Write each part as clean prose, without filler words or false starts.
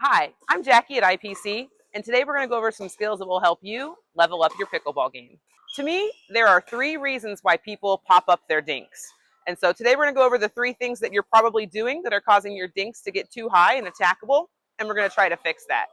Hi, I'm Jackie at IPC, and today we're going to go over some skills that will help you level up your pickleball game. To me, there are three reasons why people pop up their dinks. And so today we're going to go over the three things that you're probably doing that are causing your dinks to get too high and attackable, and we're going to try to fix that.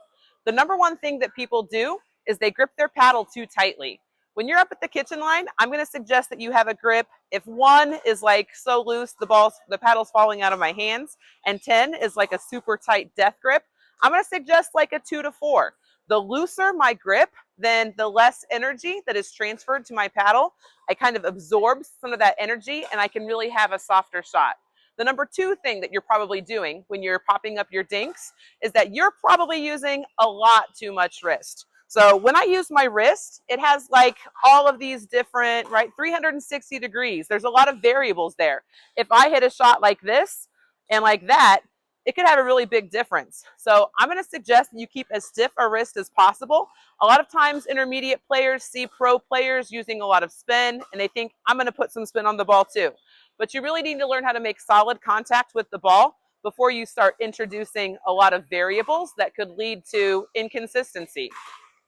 The number one thing that people do is they grip their paddle too tightly. When you're up at the kitchen line, I'm going to suggest that you have a grip. If 1 is like so loose, the paddle's falling out of my hands, and 10 is like a super tight death grip, I'm going to suggest like a 2 to 4. The looser my grip, then the less energy that is transferred to my paddle. I kind of absorb some of that energy and I can really have a softer shot. The number 2 thing that you're probably doing when you're popping up your dinks is that you're probably using a lot too much wrist. So when I use my wrist, it has like all of these different, 360 degrees. There's a lot of variables there. If I hit a shot like this and like that, it could have a really big difference. So I'm going to suggest that you keep as stiff a wrist as possible. A lot of times intermediate players see pro players using a lot of spin and they think I'm going to put some spin on the ball too. But you really need to learn how to make solid contact with the ball before you start introducing a lot of variables that could lead to inconsistency.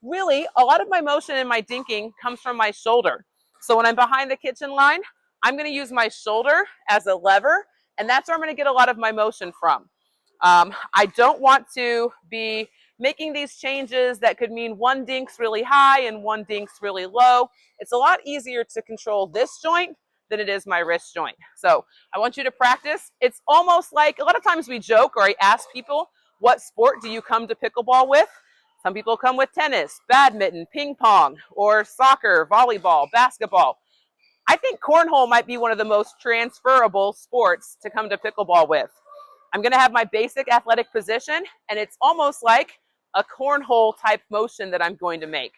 Really, a lot of my motion in my dinking comes from my shoulder. So when I'm behind the kitchen line, I'm going to use my shoulder as a lever, and that's where I'm going to get a lot of my motion from. I don't want to be making these changes that could mean one dink's really high and one dink's really low. It's a lot easier to control this joint than it is my wrist joint. So I want you to practice. It's almost like, a lot of times we joke or I ask people, what sport do you come to pickleball with? Some people come with tennis, badminton, ping pong, or soccer, volleyball, basketball. I think cornhole might be one of the most transferable sports to come to pickleball with. I'm going to have my basic athletic position, and it's almost like a cornhole type motion that I'm going to make.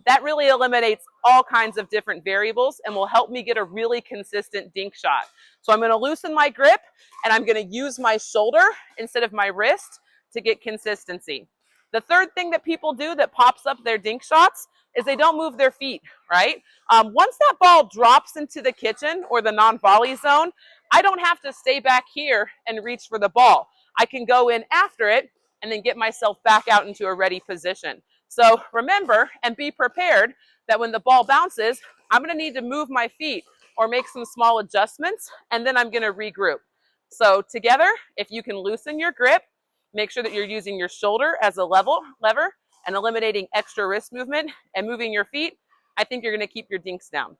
That really eliminates all kinds of different variables and will help me get a really consistent dink shot. So I'm going to loosen my grip, and I'm going to use my shoulder instead of my wrist to get consistency. The third thing that people do that pops up their dink shots is they don't move their feet, right? Once that ball drops into the kitchen or the non-volley zone, I don't have to stay back here and reach for the ball. I can go in after it and then get myself back out into a ready position. So remember and be prepared that when the ball bounces, I'm going to need to move my feet or make some small adjustments, and then I'm going to regroup. So together, if you can loosen your grip, make sure that you're using your shoulder as a lever and eliminating extra wrist movement and moving your feet, I think you're going to keep your dinks down.